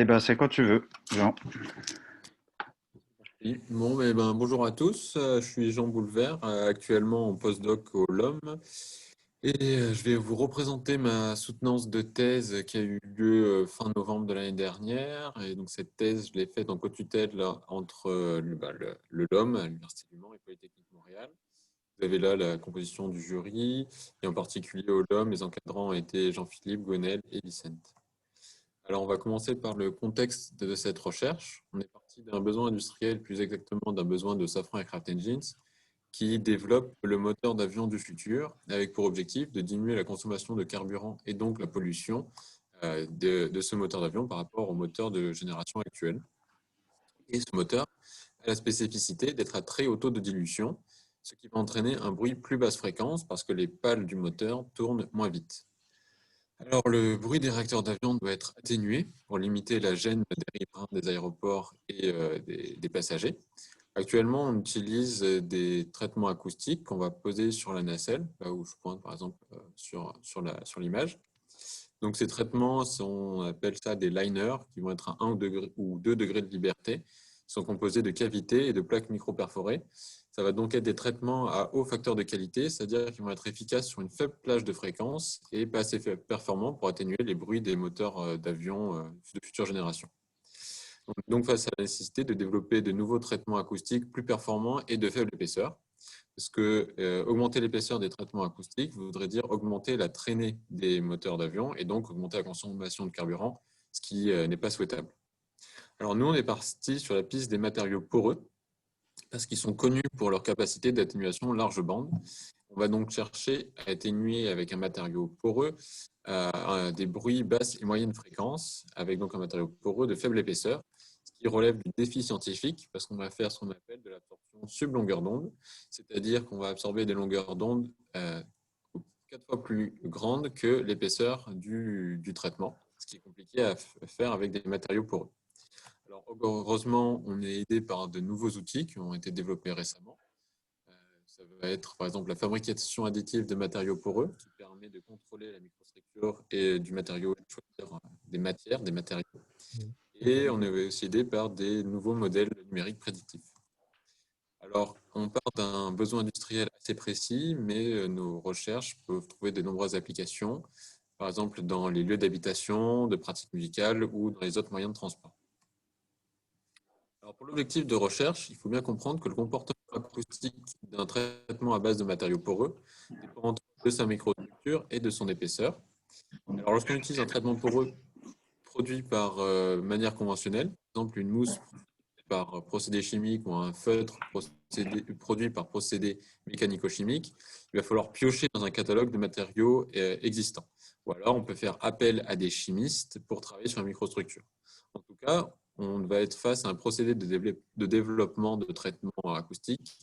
Eh ben, c'est quand tu veux, Jean. Oui. Bon, bonjour à tous, je suis Jean Boulevert, actuellement en postdoc au LOM et je vais vous représenter ma soutenance de thèse qui a eu lieu fin novembre de l'année dernière. Et donc cette thèse, je l'ai faite en co-tutelle là, entre le LOM, à l'Université du Mans et Polytechnique Montréal. Vous avez là la composition du jury et en particulier au LOM, les encadrants étaient Jean-Philippe, Gonel et Vicente. Alors, on va commencer par le contexte de cette recherche. On est parti d'un besoin industriel, plus exactement d'un besoin de Safran Aircraft Engines, qui développe le moteur d'avion du futur, avec pour objectif de diminuer la consommation de carburant et donc la pollution de ce moteur d'avion par rapport au moteur de génération actuelle. Et ce moteur a la spécificité d'être à très haut taux de dilution, ce qui va entraîner un bruit plus basse fréquence parce que les pales du moteur tournent moins vite. Alors, le bruit des réacteurs d'avion doit être atténué pour limiter la gêne des riverains des aéroports et des passagers. Actuellement, on utilise des traitements acoustiques qu'on va poser sur la nacelle, là où je pointe par exemple sur l'image. Donc, ces traitements, on appelle ça des liners, qui vont être à 1 ou 2 degrés de liberté. Ils sont composés de cavités et de plaques micro-perforées. Ça va donc être des traitements à haut facteur de qualité, c'est-à-dire qu'ils vont être efficaces sur une faible plage de fréquence et pas assez performants pour atténuer les bruits des moteurs d'avion de future génération. Donc, face à la nécessité de développer de nouveaux traitements acoustiques plus performants et de faible épaisseur, parce que augmenter l'épaisseur des traitements acoustiques voudrait dire augmenter la traînée des moteurs d'avion et donc augmenter la consommation de carburant, ce qui n'est pas souhaitable. Alors nous, on est parti sur la piste des matériaux poreux, parce qu'ils sont connus pour leur capacité d'atténuation large bande. On va donc chercher à atténuer avec un matériau poreux des bruits basses et moyennes fréquences, avec donc un matériau poreux de faible épaisseur, ce qui relève du défi scientifique, parce qu'on va faire ce qu'on appelle de l'absorption sublongueur d'onde, c'est-à-dire qu'on va absorber des longueurs d'onde 4 fois plus grandes que l'épaisseur du traitement, ce qui est compliqué à faire avec des matériaux poreux. Alors, heureusement, on est aidé par de nouveaux outils qui ont été développés récemment. Ça va être, par exemple, la fabrication additive de matériaux poreux, qui permet de contrôler la microstructure et du matériau, choisir des matériaux. Et on est aussi aidé par des nouveaux modèles numériques prédictifs. Alors, on part d'un besoin industriel assez précis, mais nos recherches peuvent trouver de nombreuses applications, par exemple dans les lieux d'habitation, de pratiques musicales ou dans les autres moyens de transport. Alors pour l'objectif de recherche, il faut bien comprendre que le comportement acoustique d'un traitement à base de matériaux poreux dépend de sa microstructure et de son épaisseur. Alors lorsqu'on utilise un traitement poreux produit par manière conventionnelle, par exemple une mousse par procédé chimique ou un feutre produit par procédé mécanico-chimique, il va falloir piocher dans un catalogue de matériaux existants. Ou alors on peut faire appel à des chimistes pour travailler sur la microstructure. En tout cas, on va être face à un procédé de développement de traitement acoustique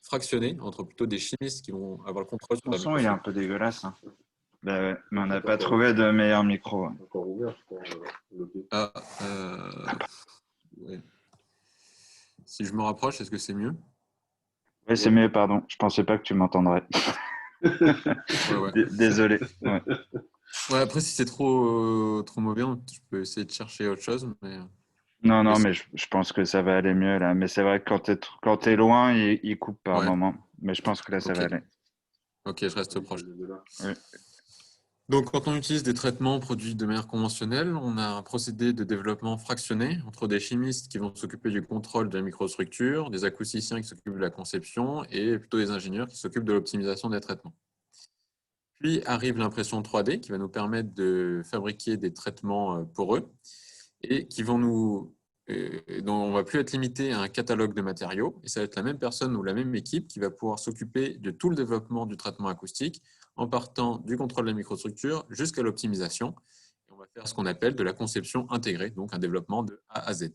fractionné entre plutôt des chimistes qui vont avoir le contrôle sur Ton la son, il est un microstructure. peu dégueulasse, hein. Bah ouais, mais on n'a C'est pas encore, trouvé de meilleur micro. encore ouvert, je crois, le truc. Ah, ouais. Si je me rapproche, est-ce que c'est mieux? Oui, c'est mieux, pardon. Je pensais pas que tu m'entendrais. Ouais, ouais. Désolé. Ouais. Ouais, après, si c'est trop mauvais, je peux essayer de chercher autre chose. Mais... Non, non, Yes. mais je pense que ça va aller mieux là. Mais c'est vrai que quand t'es loin, il coupe par Ouais, moment. Mais je pense que là, ça va ok. aller. Ok, je reste proche. Oui. Donc, quand on utilise des traitements produits de manière conventionnelle, on a un procédé de développement fractionné entre des chimistes qui vont s'occuper du contrôle de la microstructure, des acousticiens qui s'occupent de la conception et plutôt des ingénieurs qui s'occupent de l'optimisation des traitements. Puis arrive l'impression 3D qui va nous permettre de fabriquer des traitements poreux et qui vont dont on ne va plus être limité à un catalogue de matériaux. Et ça va être la même personne ou la même équipe qui va pouvoir s'occuper de tout le développement du traitement acoustique en partant du contrôle de la microstructure jusqu'à l'optimisation. Et on va faire ce qu'on appelle de la conception intégrée, donc un développement de A à Z. Et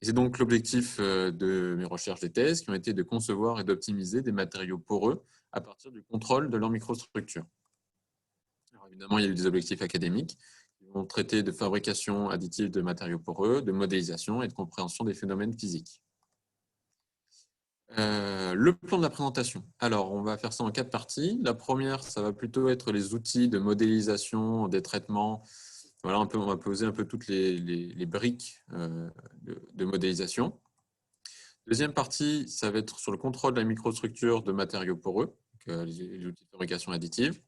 c'est donc l'objectif de mes recherches des thèses qui ont été de concevoir et d'optimiser des matériaux poreux à partir du contrôle de leur microstructure. Alors évidemment, il y a eu des objectifs académiques qui vont traiter de fabrication additive de matériaux poreux, de modélisation et de compréhension des phénomènes physiques. Le plan de la présentation. Alors, on va faire ça en 4 parties. La première, ça va plutôt être les outils de modélisation des traitements Voilà, on va poser un peu toutes les briques de modélisation. Deuxième partie, ça va être sur le contrôle de la microstructure de matériaux poreux, donc, les outils de fabrication additive.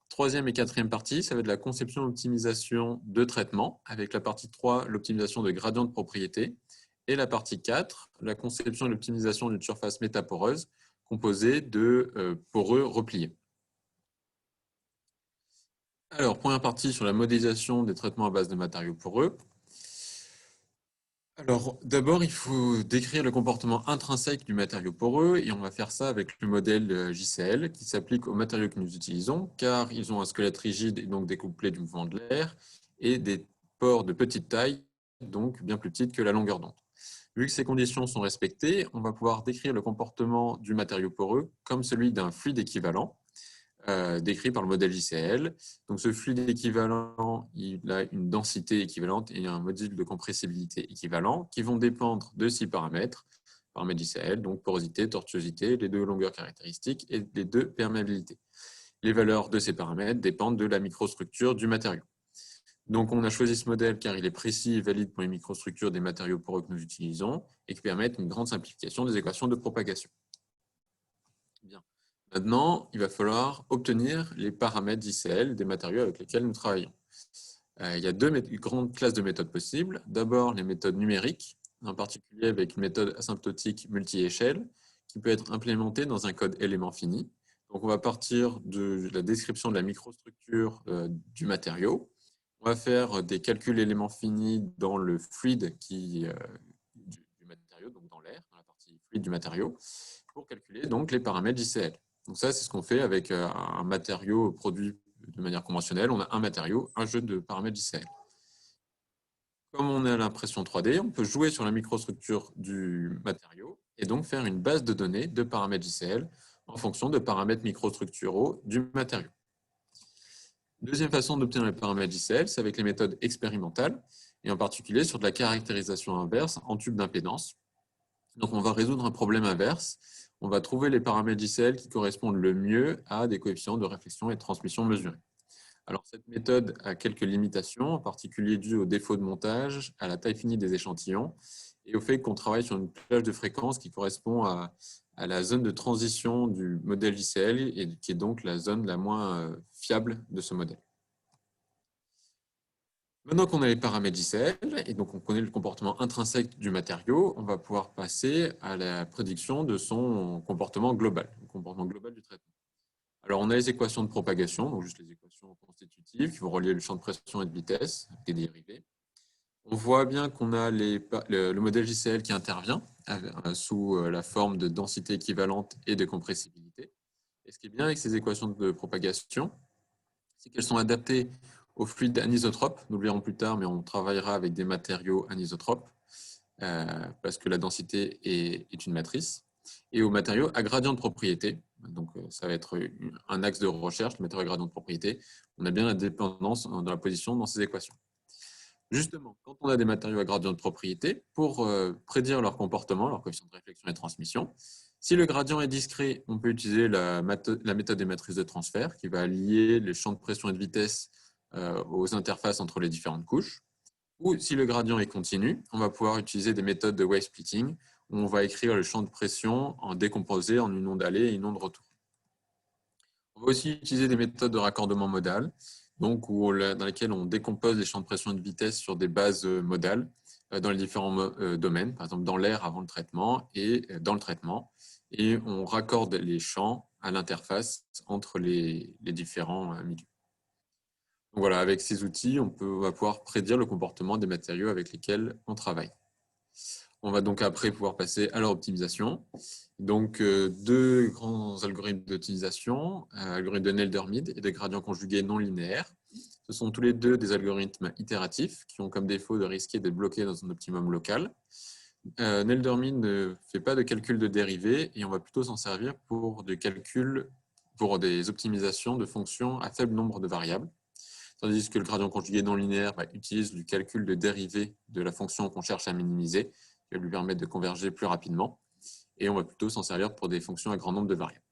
Troisième et quatrième partie, ça va être la conception et optimisation de traitement, avec la partie 3, l'optimisation de gradients de propriété, et la partie 4, la conception et l'optimisation d'une surface métaporeuse composée de poreux repliés. Alors, première partie sur la modélisation des traitements à base de matériaux poreux. Alors, d'abord, il faut décrire le comportement intrinsèque du matériau poreux et on va faire ça avec le modèle JCL qui s'applique aux matériaux que nous utilisons car ils ont un squelette rigide et donc découplé du mouvement de l'air et des pores de petite taille, donc bien plus petites que la longueur d'onde. Vu que ces conditions sont respectées, on va pouvoir décrire le comportement du matériau poreux comme celui d'un fluide équivalent décrit par le modèle JCL. Donc, ce fluide équivalent, il a une densité équivalente et un module de compressibilité équivalent qui vont dépendre de 6 paramètres, paramètres JCL, donc porosité, tortuosité, les 2 longueurs caractéristiques et les 2 perméabilités. Les valeurs de ces paramètres dépendent de la microstructure du matériau. Donc, on a choisi ce modèle car il est précis et valide pour les microstructures des matériaux poreux que nous utilisons et qui permettent une grande simplification des équations de propagation. Bien. Maintenant, il va falloir obtenir les paramètres d'ICL des matériaux avec lesquels nous travaillons. Il y a 2 grandes classes de méthodes possibles. D'abord, les méthodes numériques, en particulier avec une méthode asymptotique multi-échelle qui peut être implémentée dans un code élément fini. Donc, on va partir de la description de la microstructure du matériau. On va faire des calculs éléments finis dans le fluide du matériau, donc dans l'air, dans la partie fluide du matériau, pour calculer donc les paramètres JCL. Donc ça, c'est ce qu'on fait avec un matériau produit de manière conventionnelle. On a un matériau, un jeu de paramètres JCL. Comme on est à l'impression 3D, on peut jouer sur la microstructure du matériau et donc faire une base de données de paramètres JCL en fonction de paramètres microstructuraux du matériau. Deuxième façon d'obtenir les paramètres JCL, c'est avec les méthodes expérimentales et en particulier sur de la caractérisation inverse en tube d'impédance. Donc, on va résoudre un problème inverse. On va trouver les paramètres JCL qui correspondent le mieux à des coefficients de réflexion et de transmission mesurés. Alors, cette méthode a quelques limitations, en particulier dues au défaut de montage, à la taille finie des échantillons et au fait qu'on travaille sur une plage de fréquence qui correspond à la zone de transition du modèle JCL et qui est donc la zone la moins fiable de ce modèle. Maintenant qu'on a les paramètres JCL et donc on connaît le comportement intrinsèque du matériau, on va pouvoir passer à la prédiction de son comportement global, le comportement global du traitement. Alors, on a les équations de propagation, donc juste les équations constitutives qui vont relier le champ de pression et de vitesse avec des dérivés. On voit bien qu'on a le modèle JCL qui intervient sous la forme de densité équivalente et de compressibilité. Et ce qui est bien avec ces équations de propagation, c'est qu'elles sont adaptées aux fluides anisotropes. Nous le verrons plus tard, mais on travaillera avec des matériaux anisotropes parce que la densité est une matrice. Et aux matériaux à gradient de propriété. Donc, ça va être un axe de recherche, le matériau à gradient de propriété. On a bien la dépendance dans la position dans ces équations. Justement, quand on a des matériaux à gradient de propriété, pour prédire leur comportement, leur coefficient de réflexion et de transmission, si le gradient est discret, on peut utiliser la méthode des matrices de transfert qui va lier les champs de pression et de vitesse aux interfaces entre les différentes couches. Ou si le gradient est continu, on va pouvoir utiliser des méthodes de wave splitting où on va écrire le champ de pression en décomposé en une onde aller et une onde retour. On va aussi utiliser des méthodes de raccordement modal, donc dans lesquelles on décompose les champs de pression et de vitesse sur des bases modales dans les différents domaines, par exemple dans l'air avant le traitement et dans le traitement, et on raccorde les champs à l'interface entre les différents milieux. Donc voilà, avec ces outils, on va pouvoir prédire le comportement des matériaux avec lesquels on travaille. On va donc après pouvoir passer à leur optimisation. Donc, 2 grands algorithmes d'optimisation, l'algorithme de Nelder-Mead et des gradients conjugués non linéaires. Ce sont tous les deux des algorithmes itératifs qui ont comme défaut de risquer d'être bloqués dans un optimum local. Nelder-Mead ne fait pas de calcul de dérivés et on va plutôt s'en servir pour des optimisations de fonctions à faible nombre de variables. Tandis que le gradient conjugué non linéaire utilise du calcul de dérivée de la fonction qu'on cherche à minimiser, qui va lui permettre de converger plus rapidement. Et on va plutôt s'en servir pour des fonctions à grand nombre de variables.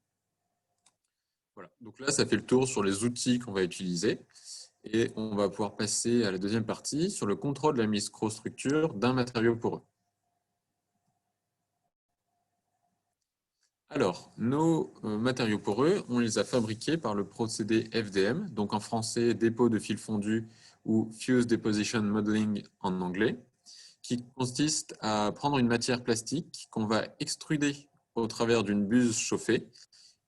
Voilà. Donc là, ça fait le tour sur les outils qu'on va utiliser. Et on va pouvoir passer à la deuxième partie sur le contrôle de la microstructure d'un matériau poreux. Alors, nos matériaux poreux, on les a fabriqués par le procédé FDM, donc en français, dépôt de fil fondu ou Fuse Deposition Modeling en anglais, qui consiste à prendre une matière plastique qu'on va extruder au travers d'une buse chauffée.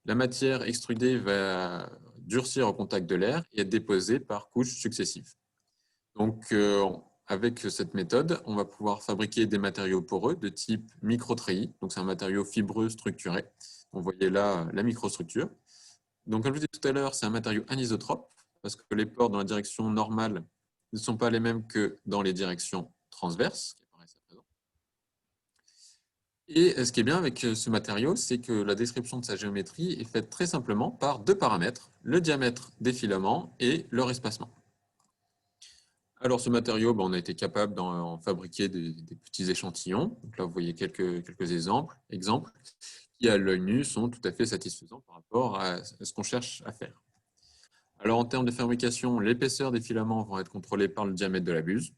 La matière extrudée va durcir au contact de l'air et être déposée par couches successives. Donc, avec cette méthode, on va pouvoir fabriquer des matériaux poreux de type microtreillis. Donc, c'est un matériau fibreux structuré. On voyait là la microstructure. Donc, comme je vous disais tout à l'heure, c'est un matériau anisotrope parce que les pores dans la direction normale ne sont pas les mêmes que dans les directions transverses. Et ce qui est bien avec ce matériau, c'est que la description de sa géométrie est faite très simplement par deux paramètres, le diamètre des filaments et leur espacement. Alors ce matériau, on a été capable d'en fabriquer des petits échantillons. Donc là, vous voyez quelques exemples qui, à l'œil nu, sont tout à fait satisfaisants par rapport à ce qu'on cherche à faire. Alors en termes de fabrication, l'épaisseur des filaments vont être contrôlées par le diamètre de la buse.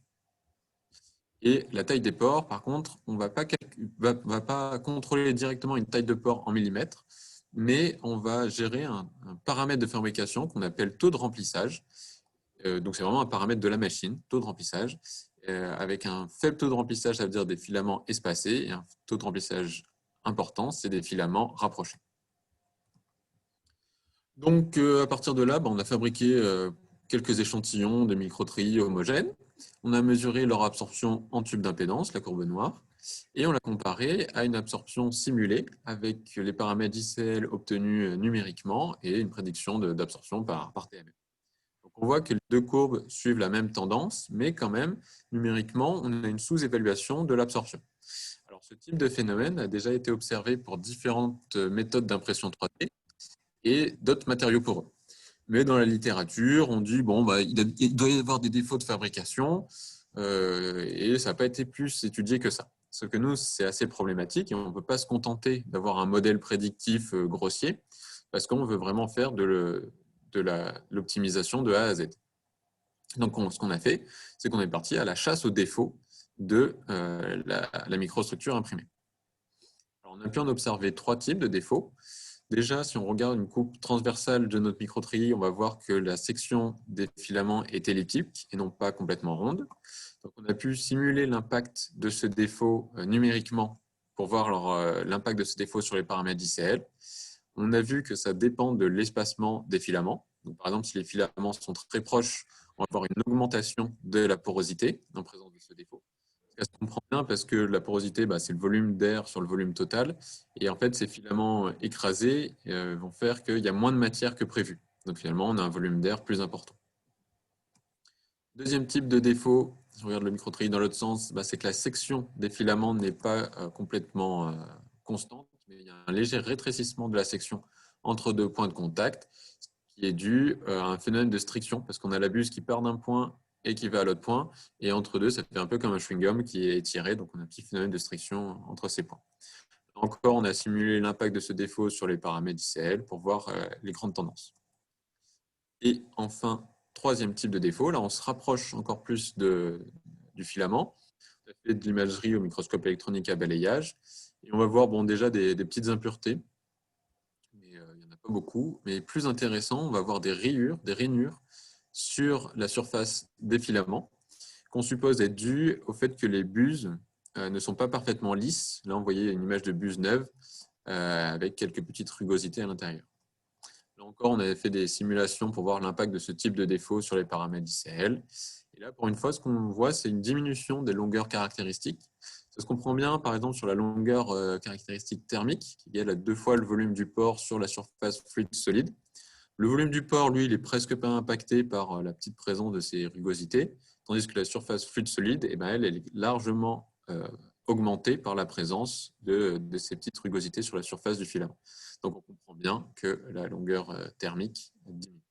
Et la taille des pores, par contre, on ne va pas contrôler directement une taille de pore en millimètres, mais on va gérer un paramètre de fabrication qu'on appelle taux de remplissage. Donc, c'est vraiment un paramètre de la machine, taux de remplissage. Avec un faible taux de remplissage, ça veut dire des filaments espacés, et un taux de remplissage important, c'est des filaments rapprochés. Donc, à partir de là, on a fabriqué quelques échantillons de microtreillis homogènes. On a mesuré leur absorption en tube d'impédance, la courbe noire, et on l'a comparé à une absorption simulée avec les paramètres ICL obtenus numériquement et une prédiction d'absorption par TMM. Donc on voit que les deux courbes suivent la même tendance, mais quand même, numériquement, on a une sous-évaluation de l'absorption. Alors, ce type de phénomène a déjà été observé pour différentes méthodes d'impression 3D et d'autres matériaux poreux. Mais dans la littérature, on dit il doit y avoir des défauts de fabrication et ça n'a pas été plus étudié que ça. Ce que nous, c'est assez problématique et on ne peut pas se contenter d'avoir un modèle prédictif grossier parce qu'on veut vraiment faire de l'optimisation de A à Z. Donc, ce qu'on a fait, c'est qu'on est parti à la chasse aux défauts de la microstructure imprimée. Alors, on a pu en observer trois types de défauts. Déjà, si on regarde une coupe transversale de notre microtreillis, on va voir que la section des filaments est elliptique et non pas complètement ronde. Donc, on a pu simuler l'impact de ce défaut numériquement pour voir l'impact de ce défaut sur les paramètres d'ICL. On a vu que ça dépend de l'espacement des filaments. Donc, par exemple, si les filaments sont très proches, on va avoir une augmentation de la porosité en présence de ce défaut. Ça se comprend bien parce que la porosité, c'est le volume d'air sur le volume total. Et en fait, ces filaments écrasés vont faire qu'il y a moins de matière que prévu. Donc finalement, on a un volume d'air plus important. Deuxième type de défaut, si on regarde le microtreillis dans l'autre sens, c'est que la section des filaments n'est pas complètement constante, mais il y a un léger rétrécissement de la section entre deux points de contact, ce qui est dû à un phénomène de striction, parce qu'on a la buse qui part d'un point et qui va à l'autre point, et entre deux, ça fait un peu comme un chewing-gum qui est étiré, donc on a un petit phénomène de striction entre ces points. Encore, on a simulé l'impact de ce défaut sur les paramètres ICL pour voir les grandes tendances. Et enfin, troisième type de défaut, là on se rapproche encore plus du filament. On a fait de l'imagerie au microscope électronique à balayage, et on va voir déjà des petites impuretés, mais il n'y en a pas beaucoup. Mais plus intéressant, on va voir des rainures sur la surface des filaments, qu'on suppose être dues au fait que les buses ne sont pas parfaitement lisses. Là, on voyait une image de buse neuve avec quelques petites rugosités à l'intérieur. Là encore, on avait fait des simulations pour voir l'impact de ce type de défaut sur les paramètres ICL. Et là, pour une fois, ce qu'on voit, c'est une diminution des longueurs caractéristiques. Ça se comprend bien, par exemple, sur la longueur caractéristique thermique, qui est à 2 fois le volume du pore sur la surface fluide solide. Le volume du pore, lui, il est presque pas impacté par la petite présence de ces rugosités, tandis que la surface fluide solide, elle est largement augmentée par la présence de ces petites rugosités sur la surface du filament. Donc, on comprend bien que la longueur thermique diminue.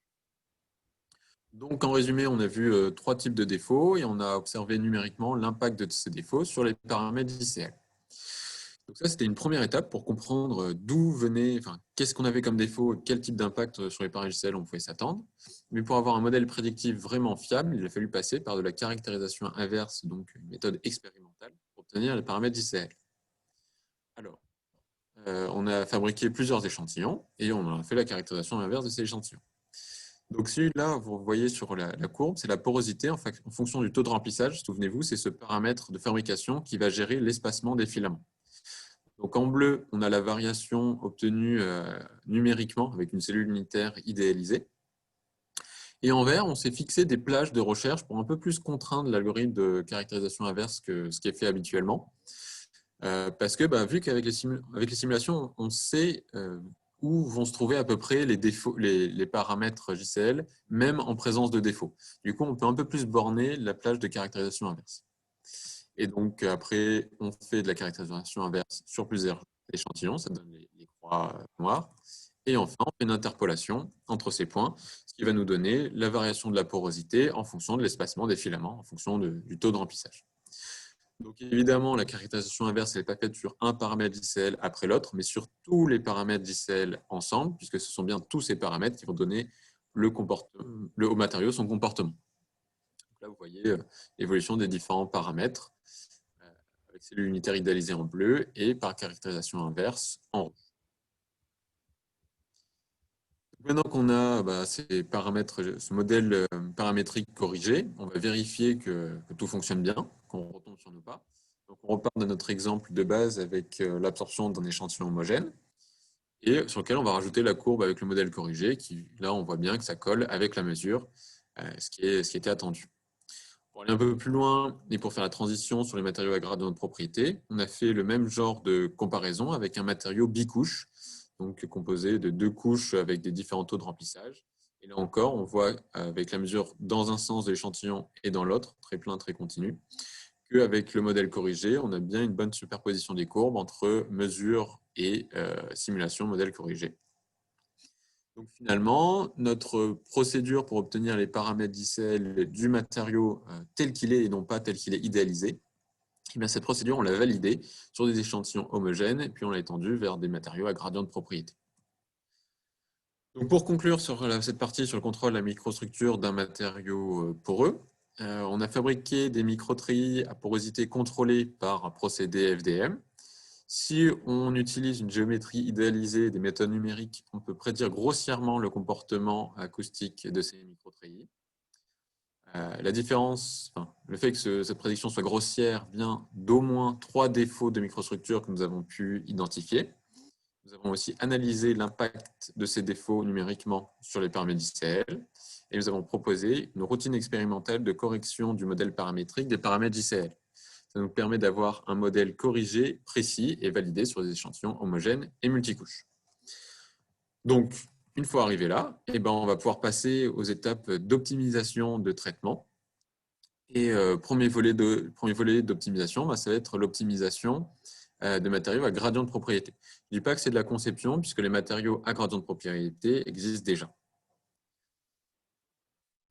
Donc, en résumé, on a vu 3 types de défauts et on a observé numériquement l'impact de ces défauts sur les paramètres ICL. Donc ça, c'était une première étape pour comprendre d'où venait, enfin, qu'est-ce qu'on avait comme défaut, quel type d'impact sur les paramètres JCL on pouvait s'attendre. Mais pour avoir un modèle prédictif vraiment fiable, il a fallu passer par de la caractérisation inverse, donc une méthode expérimentale, pour obtenir les paramètres JCL. Alors, on a fabriqué plusieurs échantillons et on a fait la caractérisation inverse de ces échantillons. Donc celui-là, vous voyez sur la courbe, c'est la porosité en fonction du taux de remplissage. Souvenez-vous, c'est ce paramètre de fabrication qui va gérer l'espacement des filaments. Donc en bleu, on a la variation obtenue numériquement avec une cellule unitaire idéalisée. Et en vert, on s'est fixé des plages de recherche pour un peu plus contraindre l'algorithme de caractérisation inverse que ce qui est fait habituellement. Parce que vu qu'avec les simulations, on sait où vont se trouver à peu près les paramètres JCL, même en présence de défauts. Du coup, on peut un peu plus borner la plage de caractérisation inverse. Et donc, après, on fait de la caractérisation inverse sur plusieurs échantillons, ça donne les croix noires. Et enfin, on fait une interpolation entre ces points, ce qui va nous donner la variation de la porosité en fonction de l'espacement des filaments, en fonction du taux de remplissage. Donc évidemment, la caractérisation inverse n'est pas faite sur un paramètre JCL après l'autre, mais sur tous les paramètres JCL ensemble, puisque ce sont bien tous ces paramètres qui vont donner au matériau son comportement. Donc là, vous voyez l'évolution des différents paramètres, avec cellules unitaires idéalisées en bleu et par caractérisation inverse en rouge. Maintenant qu'on a ces paramètres, ce modèle paramétrique corrigé, on va vérifier que tout fonctionne bien, qu'on retombe sur nos pas. Donc on repart de notre exemple de base avec l'absorption d'un échantillon homogène et sur lequel on va rajouter la courbe avec le modèle corrigé qui, là, on voit bien que ça colle avec la mesure, ce qui était attendu. Pour aller un peu plus loin et pour faire la transition sur les matériaux à gradient de propriété, on a fait le même genre de comparaison avec un matériau bicouche, donc composé de 2 couches avec des différents taux de remplissage. Et là encore, on voit avec la mesure dans un sens de l'échantillon et dans l'autre, très plein, très continu, qu'avec le modèle corrigé, on a bien une bonne superposition des courbes entre mesure et simulation modèle corrigé. Donc finalement, notre procédure pour obtenir les paramètres d'ICL du matériau tel qu'il est et non pas tel qu'il est idéalisé, eh bien, cette procédure, on l'a validée sur des échantillons homogènes et puis on l'a étendue vers des matériaux à gradient de propriété. Donc pour conclure sur cette partie sur le contrôle de la microstructure d'un matériau poreux, on a fabriqué des microtreillis à porosité contrôlée par procédé FDM. Si on utilise une géométrie idéalisée, des méthodes numériques, on peut prédire grossièrement le comportement acoustique de ces microtreillis. La différence, le fait que cette prédiction soit grossière vient d'au moins 3 défauts de microstructure que nous avons pu identifier. Nous avons aussi analysé l'impact de ces défauts numériquement sur les paramètres JCL et nous avons proposé une routine expérimentale de correction du modèle paramétrique des paramètres JCL. Ça nous permet d'avoir un modèle corrigé, précis et validé sur des échantillons homogènes et multicouches. Donc, une fois arrivé là, on va pouvoir passer aux étapes d'optimisation de traitement. Et premier volet d'optimisation, ça va être l'optimisation des matériaux à gradient de propriété. Je ne dis pas que c'est de la conception, puisque les matériaux à gradient de propriété existent déjà.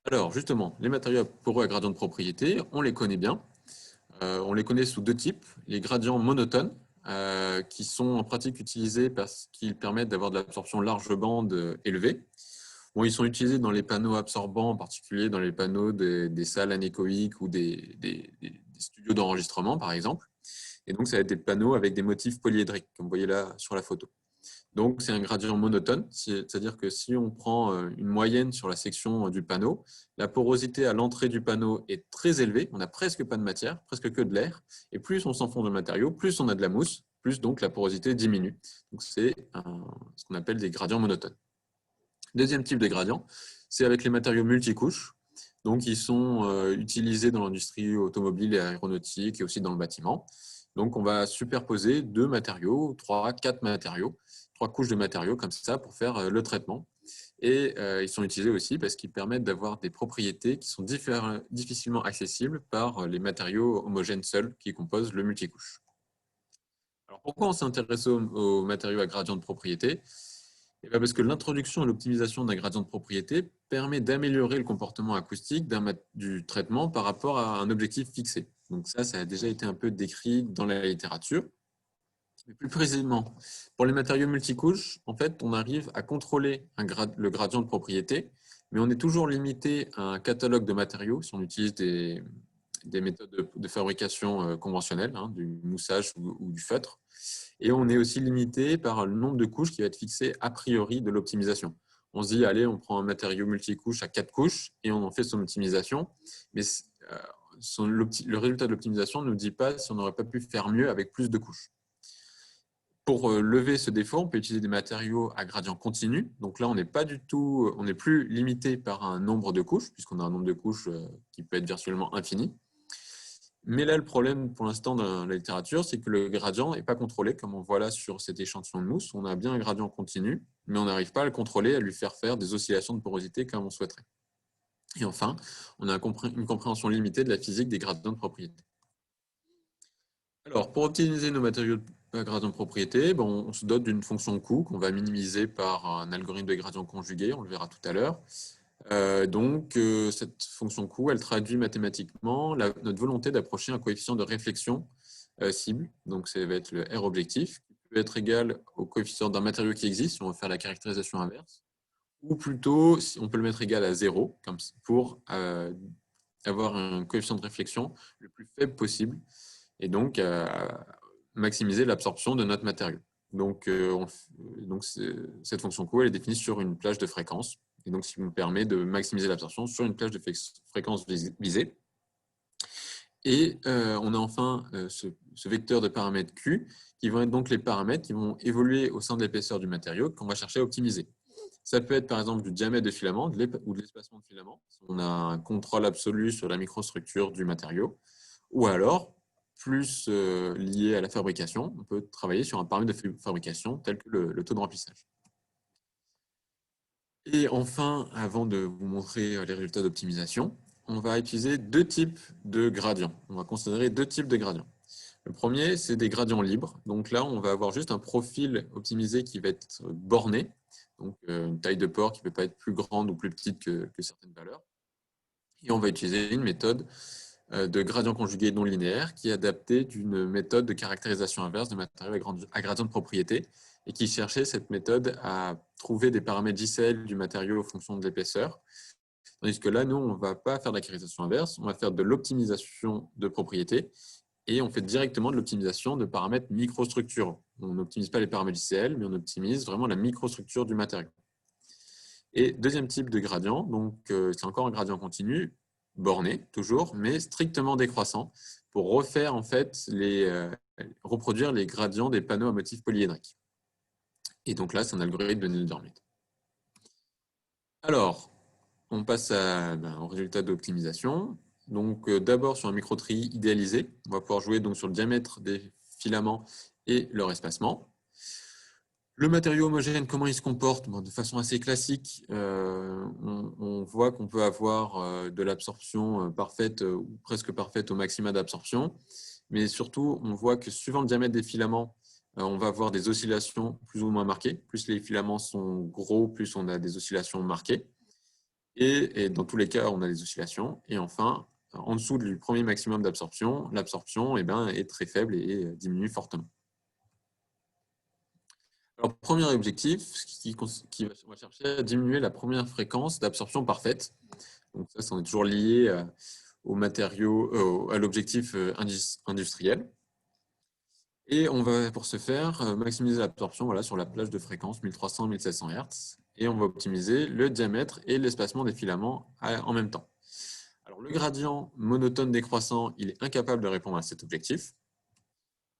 Alors, justement, les matériaux poreux à gradient de propriété, on les connaît bien. On les connaît sous 2 types. Les gradients monotones, qui sont en pratique utilisés parce qu'ils permettent d'avoir de l'absorption large bande élevée. Bon, ils sont utilisés dans les panneaux absorbants, en particulier dans les panneaux des salles anéchoïques ou des studios d'enregistrement, par exemple. Et donc, ça va être des panneaux avec des motifs polyédriques, comme vous voyez là sur la photo. Donc, c'est un gradient monotone, c'est-à-dire que si on prend une moyenne sur la section du panneau, la porosité à l'entrée du panneau est très élevée, on n'a presque pas de matière, presque que de l'air, et plus on s'enfonce dans le matériau, plus on a de la mousse, plus donc la porosité diminue. Donc, c'est ce qu'on appelle des gradients monotones. Deuxième type de gradient, c'est avec les matériaux multicouches. Donc, ils sont utilisés dans l'industrie automobile et aéronautique et aussi dans le bâtiment. Donc, on va superposer 2 matériaux, 3, 4 matériaux, 3 couches de matériaux comme ça pour faire le traitement. Et ils sont utilisés aussi parce qu'ils permettent d'avoir des propriétés qui sont difficilement accessibles par les matériaux homogènes seuls qui composent le multicouche. Alors, pourquoi on s'est intéressé aux matériaux à gradient de propriété ? Parce que l'introduction et l'optimisation d'un gradient de propriété permet d'améliorer le comportement acoustique du traitement par rapport à un objectif fixé. Donc ça a déjà été un peu décrit dans la littérature. Mais plus précisément, pour les matériaux multicouches, en fait, on arrive à contrôler le gradient de propriété, mais on est toujours limité à un catalogue de matériaux si on utilise des méthodes de fabrication conventionnelles, hein, du moussage ou du feutre. Et on est aussi limité par le nombre de couches qui va être fixé a priori de l'optimisation. On se dit, allez, on prend un matériau multicouche à 4 couches et on en fait son optimisation. Mais le résultat de l'optimisation ne nous dit pas si on n'aurait pas pu faire mieux avec plus de couches. Pour lever ce défaut, on peut utiliser des matériaux à gradient continu. Donc là, on n'est plus limité par un nombre de couches, puisqu'on a un nombre de couches qui peut être virtuellement infini. Mais là, le problème pour l'instant dans la littérature, c'est que le gradient n'est pas contrôlé, comme on voit là sur cet échantillon de mousse. On a bien un gradient continu, mais on n'arrive pas à le contrôler, à lui faire des oscillations de porosité comme on souhaiterait. Et enfin, on a une compréhension limitée de la physique des gradients de propriété. Alors, pour optimiser nos matériaux de gradient de propriété, on se dote d'une fonction coût qu'on va minimiser par un algorithme de gradient conjugué, on le verra tout à l'heure. Cette fonction coût, elle traduit mathématiquement notre volonté d'approcher un coefficient de réflexion cible. Donc, ça va être le R objectif, qui peut être égal au coefficient d'un matériau qui existe, si on veut faire la caractérisation inverse, ou plutôt, si on peut le mettre égal à 0, pour avoir un coefficient de réflexion le plus faible possible, et donc maximiser l'absorption de notre matériau. Donc cette fonction coût, elle est définie sur une plage de fréquence, et donc ce qui nous permet de maximiser l'absorption sur une plage de fréquence visée. Et on a enfin ce vecteur de paramètres Q, qui vont être donc les paramètres qui vont évoluer au sein de l'épaisseur du matériau qu'on va chercher à optimiser. Ça peut être par exemple du diamètre de filament ou de l'espacement de filament, si on a un contrôle absolu sur la microstructure du matériau, ou alors, plus lié à la fabrication, on peut travailler sur un paramètre de fabrication tel que le taux de remplissage. Et enfin, avant de vous montrer les résultats d'optimisation, on va utiliser deux types de gradients. On va considérer deux types de gradients. Le premier, c'est des gradients libres. Donc là, on va avoir juste un profil optimisé qui va être borné, donc une taille de pore qui ne peut pas être plus grande ou plus petite que certaines valeurs. Et on va utiliser une méthode de gradient conjugué non linéaire qui est adaptée d'une méthode de caractérisation inverse de matériaux à gradient de propriété et qui cherchait cette méthode à trouver des paramètres JCL du matériau en fonction de l'épaisseur. Tandis que là, nous, on ne va pas faire de la caractérisation inverse, on va faire de l'optimisation de propriété et on fait directement de l'optimisation de paramètres microstructuraux. On n'optimise pas les paramètres JCL, mais on optimise vraiment la microstructure du matériau. Et deuxième type de gradient, donc c'est encore un gradient continu, borné toujours, mais strictement décroissant, pour refaire en fait reproduire les gradients des panneaux à motifs polyédriques. Et donc là, c'est un algorithme de Needler-Mills. Alors, on passe au résultat d'optimisation. Donc d'abord sur un micro-tri idéalisé, on va pouvoir jouer donc sur le diamètre des filaments et leur espacement. Le matériau homogène, comment il se comporte? De façon assez classique, on voit qu'on peut avoir de l'absorption parfaite ou presque parfaite au maximum d'absorption. Mais surtout, on voit que suivant le diamètre des filaments, on va avoir des oscillations plus ou moins marquées. Plus les filaments sont gros, plus on a des oscillations marquées. Et dans tous les cas, on a des oscillations. Et enfin, en dessous du premier maximum d'absorption, l'absorption est très faible et diminue fortement. Alors, premier objectif, on va chercher à diminuer la première fréquence d'absorption parfaite. Donc ça, on est toujours lié au matériau, à l'objectif industriel. Et on va, pour ce faire, maximiser l'absorption sur la plage de fréquence 1300-1700 Hz. Et on va optimiser le diamètre et l'espacement des filaments en même temps. Alors, le gradient monotone décroissant, il est incapable de répondre à cet objectif.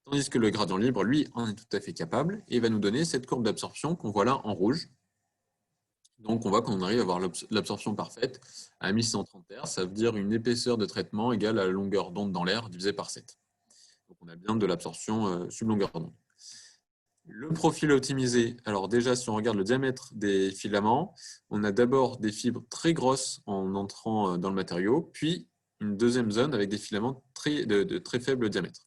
Tandis que le gradient libre, lui, en est tout à fait capable et va nous donner cette courbe d'absorption qu'on voit là en rouge. Donc, on voit qu'on arrive à avoir l'absorption parfaite à 1630 Hz. Ça veut dire une épaisseur de traitement égale à la longueur d'onde dans l'air divisé par 7. Donc, on a bien de l'absorption sub longueur d'onde. Le profil optimisé, alors déjà, si on regarde le diamètre des filaments, on a d'abord des fibres très grosses en entrant dans le matériau, puis une deuxième zone avec des filaments de très faible diamètre.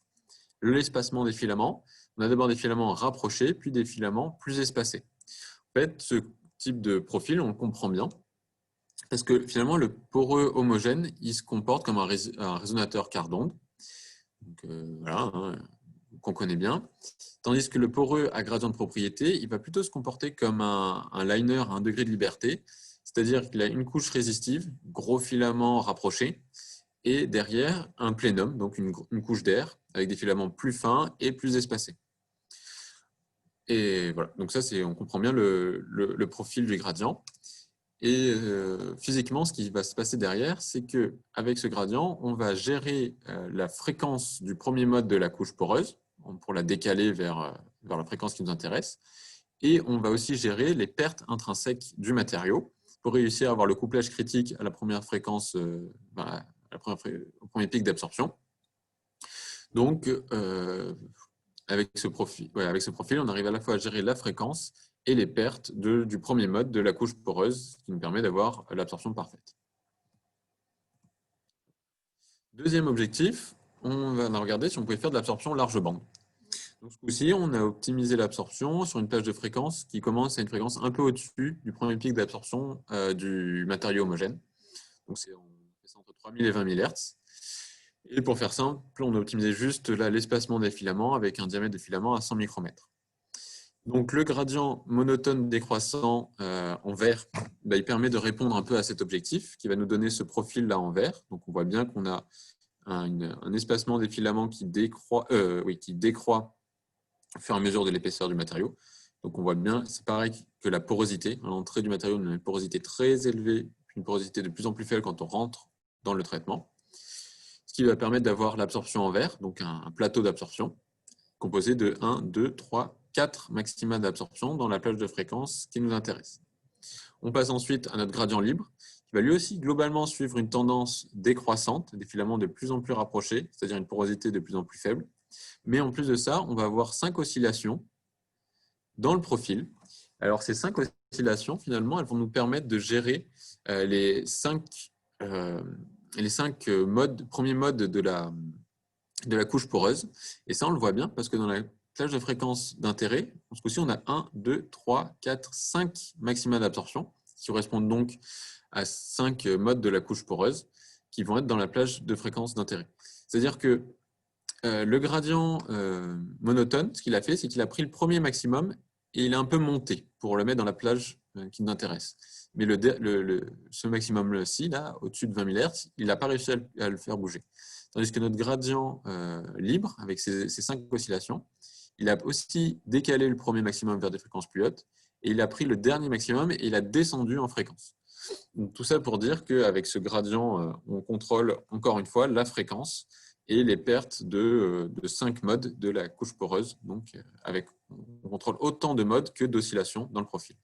L'espacement des filaments, on a d'abord des filaments rapprochés, puis des filaments plus espacés. En fait, ce type de profil, on le comprend bien, parce que finalement, le poreux homogène, il se comporte comme un résonateur quart d'onde. Donc, voilà, qu'on connaît bien. Tandis que le poreux à gradient de propriété, il va plutôt se comporter comme un liner à 1 degré de liberté, c'est-à-dire qu'il a une couche résistive, gros filament rapproché, et derrière un plénum, donc une couche d'air, avec des filaments plus fins et plus espacés. Et voilà, donc ça, on comprend bien le profil du gradient. Et physiquement, ce qui va se passer derrière, c'est qu'avec ce gradient, on va gérer la fréquence du premier mode de la couche poreuse, pour la décaler vers la fréquence qui nous intéresse. Et on va aussi gérer les pertes intrinsèques du matériau pour réussir à avoir le couplage critique à la première fréquence, au premier pic d'absorption. Donc, avec ce profil, on arrive à la fois à gérer la fréquence et les pertes du premier mode de la couche poreuse, ce qui nous permet d'avoir l'absorption parfaite. Deuxième objectif, on va regarder si on pouvait faire de l'absorption large bande. Donc, ce coup-ci, on a optimisé l'absorption sur une plage de fréquence qui commence à une fréquence un peu au-dessus du premier pic d'absorption du matériau homogène. Donc, c'est entre 3000 et 20 000 Hz. Et pour faire simple, on a optimisé juste l'espacement des filaments avec un diamètre de filament à 100 micromètres. Donc, le gradient monotone décroissant en vert, il permet de répondre un peu à cet objectif qui va nous donner ce profil-là en vert. Donc, on voit bien qu'on a un espacement des filaments qui décroît au fur et à mesure de l'épaisseur du matériau. Donc, on voit bien, c'est pareil que la porosité. À l'entrée du matériau, on a une porosité très élevée, puis une porosité de plus en plus faible quand on rentre dans le traitement. Ce qui va permettre d'avoir l'absorption en vert, donc un plateau d'absorption, composé de 1, 2, 3, 4 maxima d'absorption dans la plage de fréquence qui nous intéresse. On passe ensuite à notre gradient libre, qui va lui aussi globalement suivre une tendance décroissante, des filaments de plus en plus rapprochés, c'est-à-dire une porosité de plus en plus faible. Mais en plus de ça, on va avoir 5 oscillations dans le profil. Alors ces 5 oscillations, finalement, elles vont nous permettre de gérer les 5 premiers modes de la couche poreuse. Et ça, on le voit bien parce que dans la plage de fréquence d'intérêt, ce coup-ci, on a 1, 2, 3, 4, 5 maxima d'absorption, qui correspondent donc à 5 modes de la couche poreuse qui vont être dans la plage de fréquence d'intérêt. C'est-à-dire que le gradient monotone, ce qu'il a fait, c'est qu'il a pris le premier maximum et il a un peu monté pour le mettre dans la plage qui nous intéresse. Mais ce maximum-ci, là, au-dessus de 20 000 Hz, il n'a pas réussi à le faire bouger. Tandis que notre gradient libre, avec ces 5 oscillations, il a aussi décalé le premier maximum vers des fréquences plus hautes et il a pris le dernier maximum et il a descendu en fréquence. Donc, tout ça pour dire qu'avec ce gradient, on contrôle encore une fois la fréquence et les pertes de 5 modes de la couche poreuse. Donc, on contrôle autant de modes que d'oscillations dans le profil.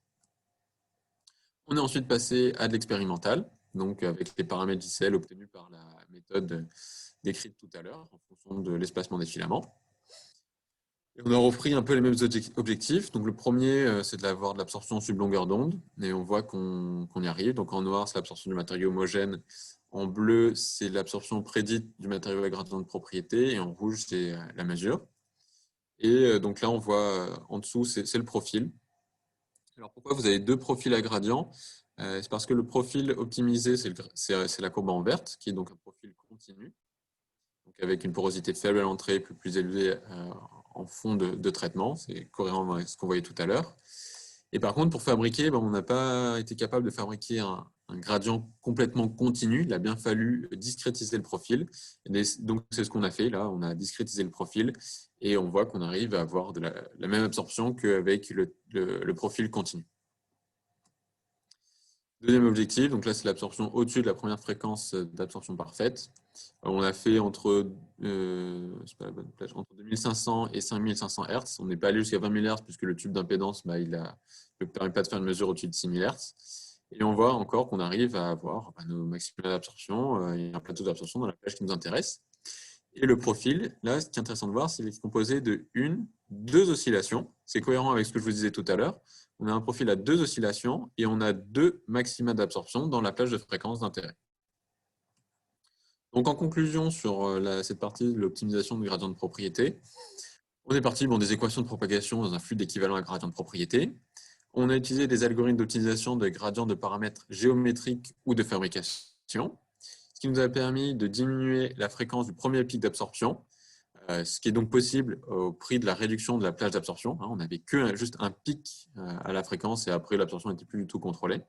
On est ensuite passé à de l'expérimental, donc avec les paramètres JCL obtenus par la méthode décrite tout à l'heure, en fonction de l'espacement des filaments. Et on a repris un peu les mêmes objectifs. Donc, le premier, c'est d'avoir de l'absorption sub longueur d'onde. Et on voit qu'on y arrive. Donc, en noir, c'est l'absorption du matériau homogène. En bleu, c'est l'absorption prédite du matériau à gradient de propriété. Et en rouge, c'est la mesure. Et donc là, on voit en dessous, c'est le profil. Alors, pourquoi vous avez 2 profils à gradient? C'est parce que le profil optimisé, c'est la courbe en verte, qui est donc un profil continu, donc avec une porosité faible à l'entrée, plus élevée en fond de traitement. C'est cohérent avec ce qu'on voyait tout à l'heure. Et par contre, pour fabriquer, on n'a pas été capable de fabriquer un gradient complètement continu. Il a bien fallu discrétiser le profil. Donc, c'est ce qu'on a fait. Là, on a discrétisé le profil et on voit qu'on arrive à avoir la même absorption qu'avec le profil continu. Deuxième objectif, donc là, c'est l'absorption au-dessus de la première fréquence d'absorption parfaite. On a fait entre 2500 et 5500 Hz. On n'est pas allé jusqu'à 20 000 Hz puisque le tube d'impédance, il ne permet pas de faire une mesure au-dessus de 6000 Hz. Et on voit encore qu'on arrive à avoir nos maximums d'absorption et un plateau d'absorption dans la plage qui nous intéresse. Et le profil, là, ce qui est intéressant de voir, c'est qu'il est composé de 2 oscillations. C'est cohérent avec ce que je vous disais tout à l'heure. On a un profil à 2 oscillations et on a 2 maxima d'absorption dans la plage de fréquence d'intérêt. Donc, en conclusion sur cette partie de l'optimisation du gradient de propriété, on est parti des équations de propagation dans un flux d'équivalent à gradient de propriété. On a utilisé des algorithmes d'optimisation de gradients de paramètres géométriques ou de fabrication, ce qui nous a permis de diminuer la fréquence du premier pic d'absorption Ce qui est donc possible au prix de la réduction de la plage d'absorption. On n'avait que juste un pic à la fréquence et après l'absorption n'était plus du tout contrôlée.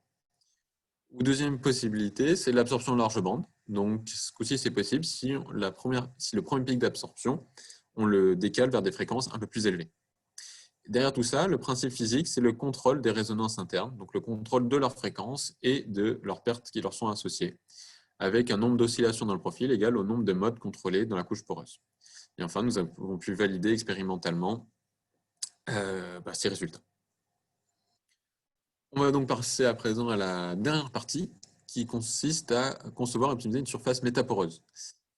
Ou deuxième possibilité, c'est l'absorption large bande. Donc ce coup-ci, c'est possible si le premier pic d'absorption, on le décale vers des fréquences un peu plus élevées. Derrière tout ça, le principe physique, c'est le contrôle des résonances internes, donc le contrôle de leurs fréquences et de leurs pertes qui leur sont associées, avec un nombre d'oscillations dans le profil égal au nombre de modes contrôlés dans la couche poreuse. Et enfin, nous avons pu valider expérimentalement ces résultats. On va donc passer à présent à la dernière partie qui consiste à concevoir et optimiser une surface métaporeuse.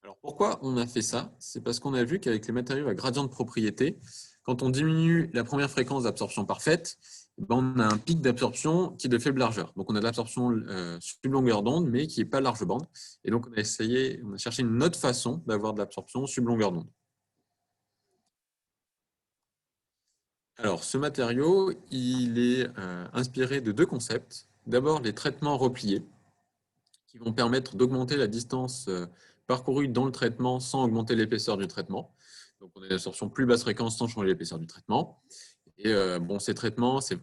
Alors pourquoi on a fait ça? C'est parce qu'on a vu qu'avec les matériaux à gradient de propriété, quand on diminue la première fréquence d'absorption parfaite, on a un pic d'absorption qui est de faible largeur. Donc on a de l'absorption sub longueur d'onde, mais qui n'est pas large bande. Et donc on a cherché une autre façon d'avoir de l'absorption sub longueur d'onde. Alors, ce matériau, il est inspiré de deux concepts. D'abord, les traitements repliés, qui vont permettre d'augmenter la distance parcourue dans le traitement sans augmenter l'épaisseur du traitement. Donc, on a une absorption plus basse fréquence sans changer l'épaisseur du traitement. Et ces traitements, c'est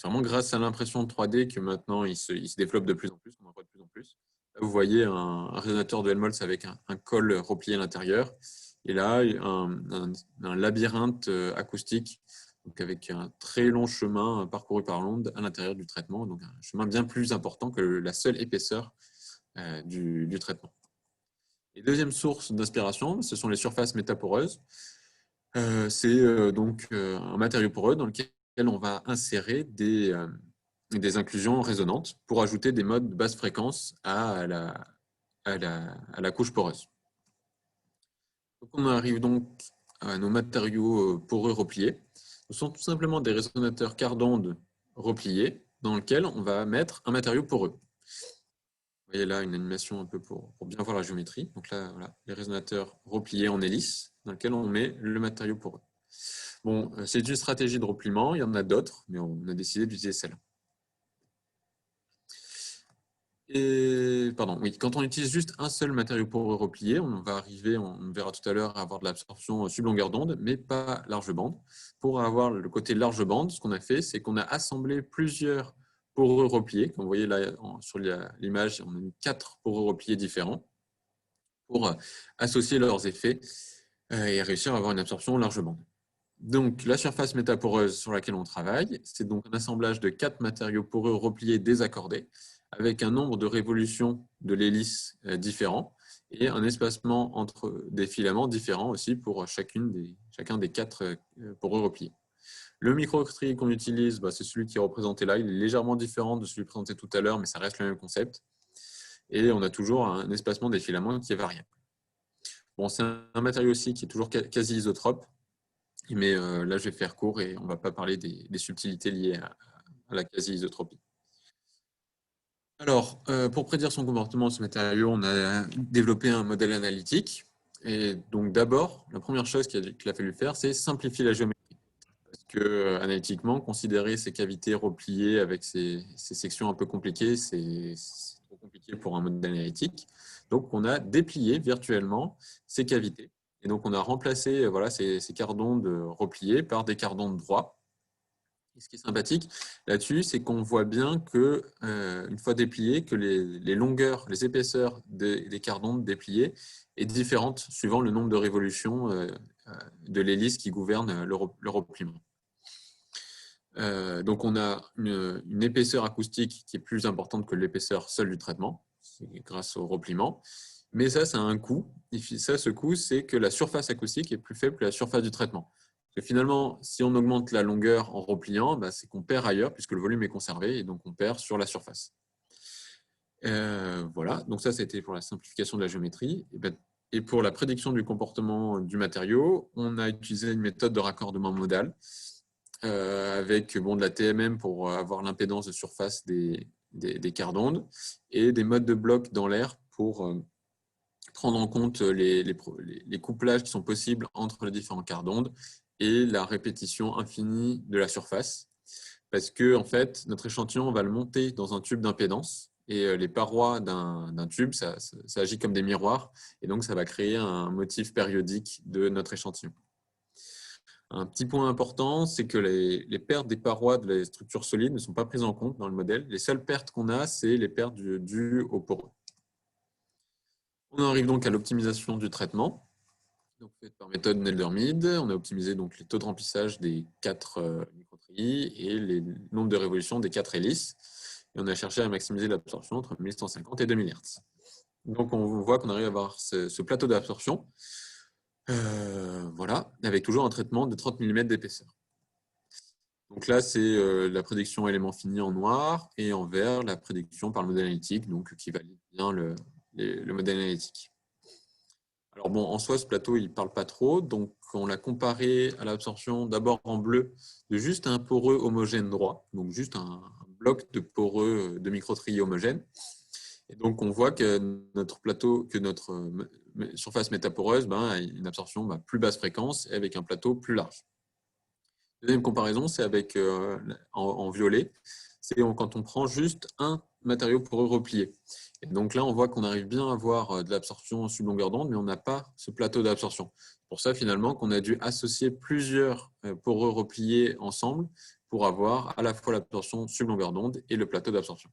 vraiment grâce à l'impression 3D que maintenant, ils se développent de plus en plus, on en voit de plus en plus. Là, vous voyez un résonateur de Helmholtz avec un col replié à l'intérieur. Et là, un labyrinthe acoustique, donc avec un très long chemin parcouru par l'onde à l'intérieur du traitement, donc un chemin bien plus important que la seule épaisseur du traitement. Et deuxième source d'inspiration, ce sont les surfaces métaporeuses. C'est donc un matériau poreux dans lequel on va insérer des inclusions résonantes pour ajouter des modes de basse fréquence à la couche poreuse. Donc on arrive donc à nos matériaux poreux repliés. Ce sont tout simplement des résonateurs quart d'onde repliés dans lesquels on va mettre un matériau poreux. Vous voyez là une animation un peu pour bien voir la géométrie. Donc là, voilà, les résonateurs repliés en hélice dans lesquels on met le matériau poreux. Bon, c'est une stratégie de repliement, il y en a d'autres, mais on a décidé d'utiliser celle-là. Quand on utilise juste un seul matériau poreux replié, on va arriver, on verra tout à l'heure, à avoir de l'absorption sub longueur d'onde, mais pas large bande. Pour avoir le côté large bande, ce qu'on a fait, c'est qu'on a assemblé plusieurs poreux repliés. Comme vous voyez là sur l'image, on a mis 4 poreux repliés différents pour associer leurs effets et réussir à avoir une absorption large bande. Donc, la surface métaporeuse sur laquelle on travaille, c'est donc un assemblage de 4 matériaux poreux repliés désaccordés avec un nombre de révolutions de l'hélice différents et un espacement entre des filaments différents aussi pour chacun des 4 poreux repliés. Le micro-tri qu'on utilise, c'est celui qui est représenté là. Il est légèrement différent de celui présenté tout à l'heure, mais ça reste le même concept. Et on a toujours un espacement des filaments qui est variable. Bon, c'est un matériau aussi qui est toujours quasi isotrope. Mais là, je vais faire court et on ne va pas parler des subtilités liées à la quasi-isotropie. Alors, pour prédire son comportement, ce matériau, on a développé un modèle analytique. Et donc, d'abord, la première chose qu'il a fallu faire, c'est simplifier la géométrie. Parce que, analytiquement, considérer ces cavités repliées avec ces sections un peu compliquées, c'est trop compliqué pour un modèle analytique. Donc, on a déplié virtuellement ces cavités. Et donc, on a remplacé ces quarts d'onde repliés par des quarts d'onde droits. Et ce qui est sympathique là-dessus, c'est qu'on voit bien que, une fois dépliés, que les longueurs, les épaisseurs des quarts d'onde dépliés est différente suivant le nombre de révolutions de l'hélice qui gouverne le repliement. Donc, on a une épaisseur acoustique qui est plus importante que l'épaisseur seule du traitement, grâce au repliement. Mais ça a un coût. Et ça, ce coût, c'est que la surface acoustique est plus faible que la surface du traitement. Parce que finalement, si on augmente la longueur en repliant, c'est qu'on perd ailleurs, puisque le volume est conservé, et donc on perd sur la surface. Voilà, donc ça, c'était pour la simplification de la géométrie. Et pour la prédiction du comportement du matériau, on a utilisé une méthode de raccordement modal, avec de la TMM pour avoir l'impédance de surface des quarts d'onde, et des modes de bloc dans l'air pour prendre en compte les couplages qui sont possibles entre les différents quarts d'onde et la répétition infinie de la surface. Parce que, en fait, notre échantillon, on va le monter dans un tube d'impédance et les parois d'un tube, ça agit comme des miroirs et donc ça va créer un motif périodique de notre échantillon. Un petit point important, c'est que les pertes des parois de la structure solide ne sont pas prises en compte dans le modèle. Les seules pertes qu'on a, c'est les pertes dues aux poreux. On arrive donc à l'optimisation du traitement. Donc, faite par méthode Nelder-Mead, on a optimisé donc les taux de remplissage des 4 microtrilles et les nombres de révolutions des 4 hélices. Et on a cherché à maximiser l'absorption entre 1150 et 2000 Hz. Donc, on voit qu'on arrive à avoir ce plateau d'absorption, voilà, avec toujours un traitement de 30 mm d'épaisseur. Donc là, c'est la prédiction élément fini en noir et en vert, la prédiction par le modèle analytique, donc qui valide bien le modèle analytique. Alors bon, en soi, ce plateau, il ne parle pas trop, donc on l'a comparé à l'absorption d'abord en bleu de juste un poreux homogène droit, donc juste un bloc de poreux de microtrilles homogènes. Et donc on voit que notre plateau, que notre surface métaporeuse a une absorption plus basse fréquence et avec un plateau plus large. Deuxième comparaison, c'est avec en violet, c'est quand on prend juste un matériau poreux replié. Et donc là, on voit qu'on arrive bien à avoir de l'absorption sub longueur d'onde, mais on n'a pas ce plateau d'absorption. C'est pour ça, finalement, qu'on a dû associer plusieurs poreux repliés ensemble pour avoir à la fois l'absorption sub longueur d'onde et le plateau d'absorption.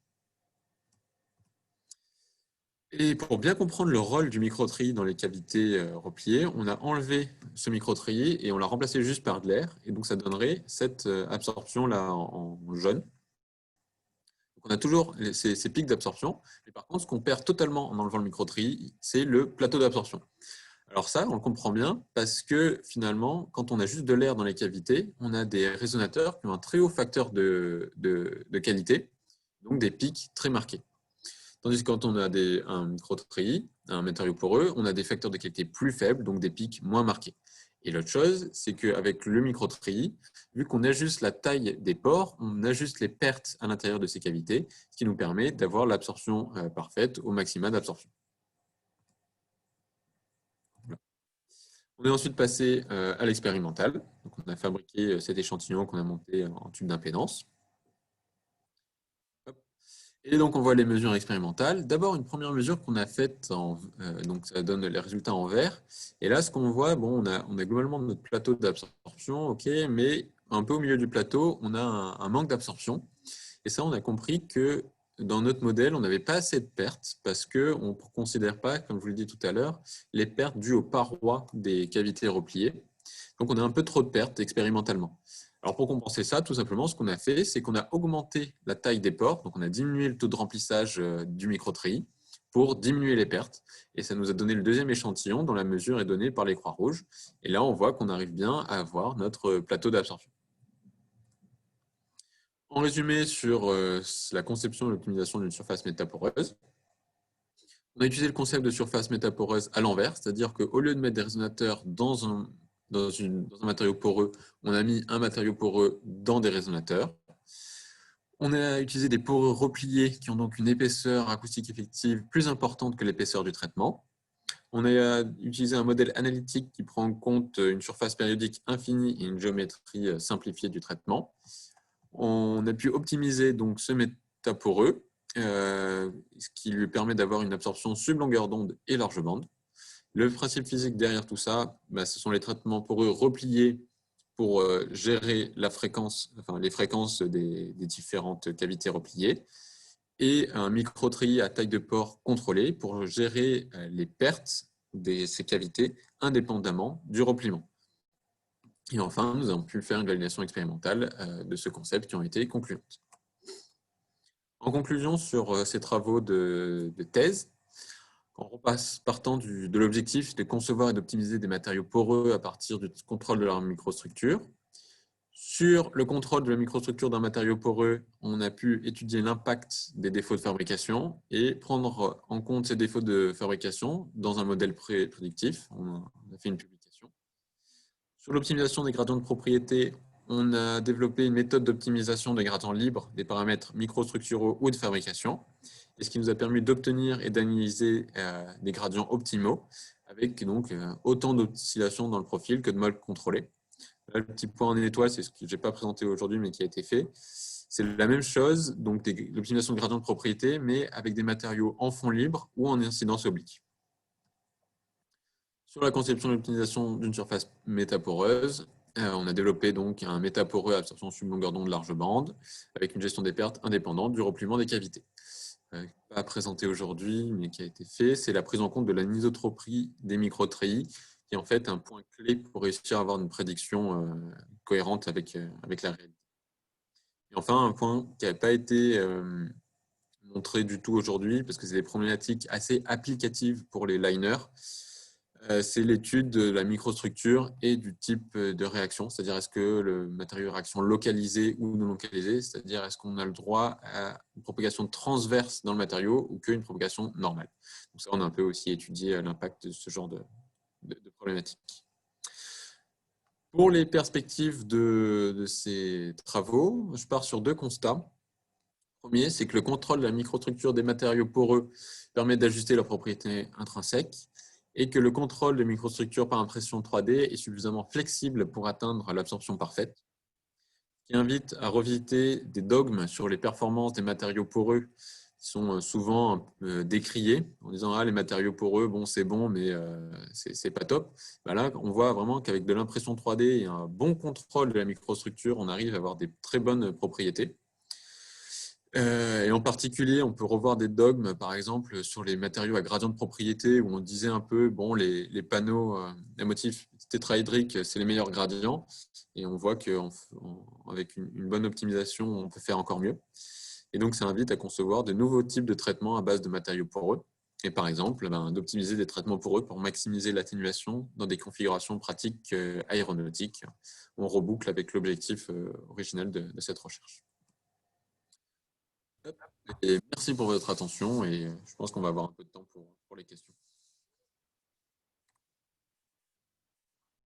Et pour bien comprendre le rôle du microtrillis dans les cavités repliées, on a enlevé ce microtrillis et on l'a remplacé juste par de l'air. Et donc, ça donnerait cette absorption-là en jaune. Donc on a toujours ces pics d'absorption. Et par contre, ce qu'on perd totalement en enlevant le microtrillis, c'est le plateau d'absorption. Alors ça, on le comprend bien parce que finalement, quand on a juste de l'air dans les cavités, on a des résonateurs qui ont un très haut facteur de qualité, donc des pics très marqués. Tandis que quand on a un microtrillis, un matériau poreux, on a des facteurs de qualité plus faibles, donc des pics moins marqués. Et l'autre chose, c'est qu'avec le microtrillis, vu qu'on ajuste la taille des pores, on ajuste les pertes à l'intérieur de ces cavités, ce qui nous permet d'avoir l'absorption parfaite au maximum d'absorption. Voilà. On est ensuite passé à l'expérimental. Donc, on a fabriqué cet échantillon qu'on a monté en tube d'impédance. Et donc, on voit les mesures expérimentales. D'abord, une première mesure qu'on a faite, donc ça donne les résultats en vert. Et là, ce qu'on voit, bon, on a globalement notre plateau d'absorption, ok, mais un peu au milieu du plateau, on a un manque d'absorption. Et ça, on a compris que dans notre modèle, on n'avait pas assez de pertes parce qu'on ne considère pas, comme je vous l'ai dit tout à l'heure, les pertes dues aux parois des cavités repliées. Donc, on a un peu trop de pertes expérimentalement. Alors, pour compenser ça, tout simplement, ce qu'on a fait, c'est qu'on a augmenté la taille des pores. Donc, on a diminué le taux de remplissage du microtrillis pour diminuer les pertes. Et ça nous a donné le deuxième échantillon dont la mesure est donnée par les croix rouges. Et là, on voit qu'on arrive bien à avoir notre plateau d'absorption. En résumé, sur la conception et l'optimisation d'une surface métaporeuse, on a utilisé le concept de surface métaporeuse à l'envers, c'est-à-dire qu'au lieu de mettre des résonateurs dans un matériau poreux, on a mis un matériau poreux dans des résonateurs. On a utilisé des poreux repliés qui ont donc une épaisseur acoustique effective plus importante que l'épaisseur du traitement. On a utilisé un modèle analytique qui prend en compte une surface périodique infinie et une géométrie simplifiée du traitement. On a pu optimiser donc ce métaporeux, ce qui lui permet d'avoir une absorption sub longueur d'onde et large bande. Le principe physique derrière tout ça, ce sont les traitements poreux repliés pour gérer la fréquence, les fréquences des différentes cavités repliées, et un microtrillis à taille de pore contrôlée pour gérer les pertes de ces cavités indépendamment du repliement. Et enfin, nous avons pu faire une validation expérimentale de ce concept qui ont été concluantes. En conclusion sur ces travaux de thèse, on repasse partant de l'objectif de concevoir et d'optimiser des matériaux poreux à partir du contrôle de leur microstructure. Sur le contrôle de la microstructure d'un matériau poreux, on a pu étudier l'impact des défauts de fabrication et prendre en compte ces défauts de fabrication dans un modèle prédictif. On a fait une publication. Sur l'optimisation des gradients de propriété, on a développé une méthode d'optimisation des gradients libres des paramètres microstructuraux ou de fabrication, et ce qui nous a permis d'obtenir et d'analyser des gradients optimaux avec donc autant d'oscillations dans le profil que de modes contrôlés. Là, le petit point en étoile, c'est ce que je n'ai pas présenté aujourd'hui, mais qui a été fait. C'est la même chose, donc l'optimisation de gradient de propriété, mais avec des matériaux en fond libre ou en incidence oblique. Sur la conception et l'optimisation d'une surface métaporeuse, on a développé donc un métaporeux à absorption sub longueur d'onde large bande avec une gestion des pertes indépendante du repliement des cavités. Pas présenté aujourd'hui, mais qui a été fait, c'est la prise en compte de l'anisotropie des microtreillis, qui est en fait un point clé pour réussir à avoir une prédiction cohérente avec la réalité. Et enfin, un point qui n'a pas été montré du tout aujourd'hui, parce que c'est des problématiques assez applicatives pour les liners, c'est l'étude de la microstructure et du type de réaction, c'est-à-dire est-ce que le matériau est réaction localisée ou non localisée, c'est-à-dire est-ce qu'on a le droit à une propagation transverse dans le matériau ou qu'une propagation normale. Donc ça, on a un peu aussi étudié l'impact de ce genre de problématiques. Pour les perspectives de ces travaux, je pars sur deux constats. Le premier, c'est que le contrôle de la microstructure des matériaux poreux permet d'ajuster leurs propriétés intrinsèques et que le contrôle de microstructures par impression 3D est suffisamment flexible pour atteindre l'absorption parfaite, qui invite à revisiter des dogmes sur les performances des matériaux poreux qui sont souvent un peu décriés en disant « Ah, les matériaux poreux, bon, c'est bon, mais c'est pas top ». Ben là, on voit vraiment qu'avec de l'impression 3D et un bon contrôle de la microstructure, on arrive à avoir des très bonnes propriétés. Et en particulier, on peut revoir des dogmes, par exemple, sur les matériaux à gradient de propriété, où on disait un peu, bon, les panneaux à motifs tétraédriques, c'est les meilleurs gradients. Et on voit qu'avec une bonne optimisation, on peut faire encore mieux. Et donc, ça invite à concevoir de nouveaux types de traitements à base de matériaux poreux. Et par exemple, d'optimiser des traitements poreux pour maximiser l'atténuation dans des configurations pratiques aéronautiques. On reboucle avec l'objectif original de cette recherche. Et merci pour votre attention et je pense qu'on va avoir un peu de temps pour les questions.